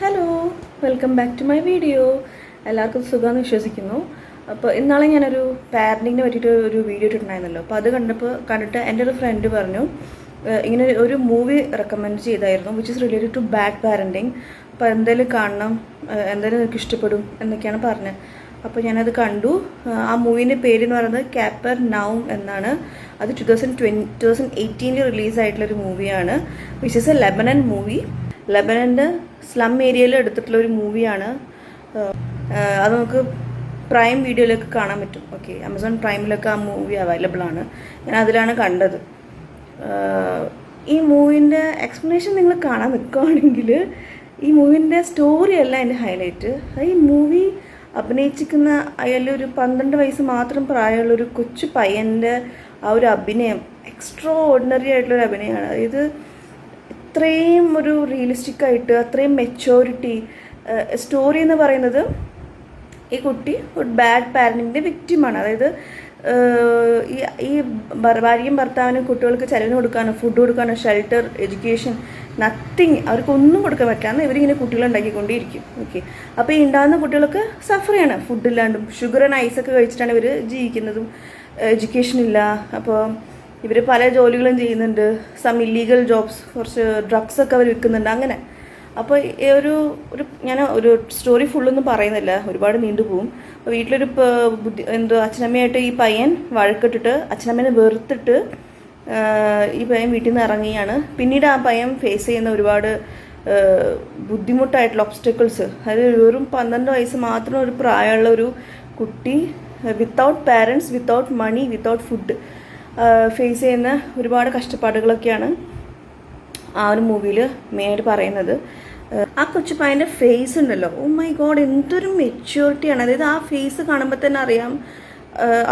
Hello, welcome back to my video. എല്ലാവർക്കും സുഖമെന്ന് വിശ്വസിക്കുന്നു. അപ്പോൾ ഇന്നാളെ ഞാനൊരു പാരൻറ്റിങ്ങിനെ പറ്റിയിട്ട് ഒരു വീഡിയോ ഇട്ടിട്ടുണ്ടായിരുന്നല്ലോ. അപ്പോൾ അത് കണ്ടിട്ട് എൻ്റെ ഒരു ഫ്രണ്ട് പറഞ്ഞു ഇങ്ങനെ ഒരു മൂവി റെക്കമെൻഡ് ചെയ്തായിരുന്നു, which is related to bad parenting. അപ്പോൾ എന്തായാലും കാണണം, എന്തായാലും നിങ്ങൾക്ക് ഇഷ്ടപ്പെടും എന്നൊക്കെയാണ് പറഞ്ഞത്. അപ്പോൾ ഞാനത് കണ്ടു. ആ മൂവീൻ്റെ പേര് എന്ന് പറയുന്നത് കാപ്പർനൗം എന്നാണ്. അത് 2018 റിലീസായിട്ടുള്ളൊരു മൂവിയാണ്, which is a Lebanon movie. ലെബനൻ്റെ സ്ലം ഏരിയയിൽ എടുത്തിട്ടുള്ളൊരു മൂവിയാണ്. അത് നമുക്ക് പ്രൈം വീഡിയോയിലൊക്കെ കാണാൻ പറ്റും. ഓക്കെ, ആമസോൺ പ്രൈമിലൊക്കെ ആ മൂവി അവൈലബിൾ ആണ്. ഞാൻ അതിലാണ് കണ്ടത്. ഈ മൂവിൻ്റെ എക്സ്പ്ലനേഷൻ നിങ്ങൾ കാണാൻ നിൽക്കുകയാണെങ്കിൽ ഈ മൂവിൻ്റെ സ്റ്റോറിയല്ല എൻ്റെ ഹൈലൈറ്റ്. ഈ മൂവി അഭിനയിച്ചിരിക്കുന്ന അയാളൊരു 12 വയസ്സ് മാത്രം പ്രായമുള്ളൊരു കൊച്ചു പയ്യൻ്റെ ആ ഒരു അഭിനയം എക്സ്ട്രാ ഓർഡിനറി ആയിട്ടുള്ളൊരു അഭിനയമാണ്. അതായത് അത്രയും ഒരു റിയലിസ്റ്റിക് ആയിട്ട്, അത്രയും മെച്ചോറിറ്റി. സ്റ്റോറി എന്ന് പറയുന്നത് ഈ കുട്ടി ഒരു ബാഡ് പാരൻറ്റിൻ്റെ വിക്റ്റിമാണ്. അതായത് ഈ ഭാര്യയും ഭർത്താവിനും കുട്ടികൾക്ക് ചെലവിന് കൊടുക്കാനോ ഫുഡ് കൊടുക്കാനോ ഷെൽട്ടർ, എഡ്യൂക്കേഷൻ, നത്തിങ്, അവർക്കൊന്നും കൊടുക്കാൻ പറ്റാന്ന് ഇവരിങ്ങനെ കുട്ടികളെ ഉണ്ടാക്കിക്കൊണ്ടേയിരിക്കും. ഓക്കെ, അപ്പോൾ ഈ ഉണ്ടാകുന്ന കുട്ടികളൊക്കെ സഫർ ചെയ്യാണ്. ഫുഡില്ലാണ്ടും ഷുഗർ ആൻഡ് ഐസൊക്കെ കഴിച്ചിട്ടാണ് ഇവർ ജീവിക്കുന്നതും. എഡ്യൂക്കേഷൻ ഇല്ല. അപ്പോൾ ഇവർ പല ജോലികളും ചെയ്യുന്നുണ്ട്. സം ഇല്ലീഗൽ ജോബ്സ്, കുറച്ച് ഡ്രഗ്സൊക്കെ അവർ വിൽക്കുന്നുണ്ട്. അങ്ങനെ അപ്പോൾ ഞാൻ ഒരു സ്റ്റോറി ഫുള്ളൊന്നും പറയുന്നില്ല, ഒരുപാട് നീണ്ടുപോകും. അപ്പോൾ വീട്ടിലൊരു അച്ഛനമ്മയായിട്ട് ഈ പയ്യൻ വഴക്കിട്ടിട്ട് അച്ഛനമ്മേനെ വെറുത്തിട്ട് ഈ പയ്യൻ വീട്ടിൽ നിന്ന് ഇറങ്ങിയാണ്. പിന്നീട് ആ പയ്യൻ ഫേസ് ചെയ്യുന്ന ഒരുപാട് ബുദ്ധിമുട്ടായിട്ടുള്ള ഒബ്സ്റ്റക്കിൾസ്. അതായത് വെറും 12 വയസ്സ് മാത്രം ഒരു പ്രായമുള്ള ഒരു കുട്ടി, without parents, without money, without food, face ചെയ്യുന്ന ഒരുപാട് കഷ്ടപ്പാടുകളൊക്കെയാണ് ആ ഒരു മൂവിയിൽ മെയിനായിട്ട് പറയുന്നത്. ആ കൊച്ചു പയ്യൻ്റെ ഫേസ് ഉണ്ടല്ലോ, ഓ മൈ ഗോഡ്, എന്തൊരു മെച്യൂരിറ്റിയാണ്. അതായത് ആ ഫേസ് കാണുമ്പോൾ തന്നെ അറിയാം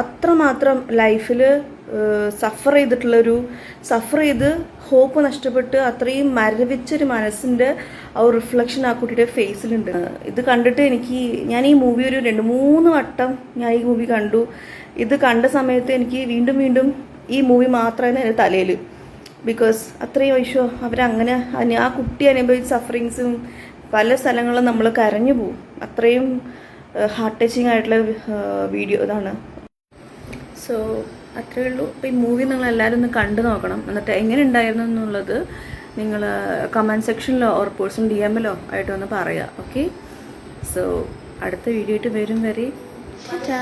അത്രമാത്രം ലൈഫിൽ സഫർ ചെയ്ത് ഹോപ്പ് നഷ്ടപ്പെട്ട് അത്രയും മരവിച്ചൊരു മനസ്സിൻ്റെ ആ ഒരു റിഫ്ലക്ഷൻ ആ കുട്ടിയുടെ ഫേസിലുണ്ട്. ഇത് കണ്ടിട്ട് ഞാൻ ഈ മൂവി ഒരു 2-3 വട്ടം ഞാൻ ഈ മൂവി കണ്ടു. ഇത് കണ്ട സമയത്ത് എനിക്ക് വീണ്ടും വീണ്ടും ഈ മൂവി മാത്രമായിരുന്നു എൻ്റെ തലയിൽ. ബിക്കോസ് അത്രയും വൈഷോ അവരങ്ങനെ ആ കുട്ടി അനുഭവിച്ച സഫറിങ്സും പല സ്ഥലങ്ങളും നമ്മൾ കരഞ്ഞു പോകും. അത്രയും ഹാർട്ട് ടച്ചിങ് ആയിട്ടുള്ള വീഡിയോ ഇതാണ്. സോ അത്രയേ ഉള്ളൂ. അപ്പോൾ ഈ മൂവി നിങ്ങളെല്ലാവരും ഒന്ന് കണ്ടു നോക്കണം. എന്നിട്ട് എങ്ങനെ ഉണ്ടായിരുന്നു എന്നുള്ളത് നിങ്ങൾ കമൻറ്റ് സെക്ഷനിലോ ഓർ പേഴ്സണൽ DM-ലോ ആയിട്ടൊന്ന് പറയുക. ഓക്കെ, സോ അടുത്ത വീഡിയോ ആയിട്ട് വരും വരെ ടാറ്റാ.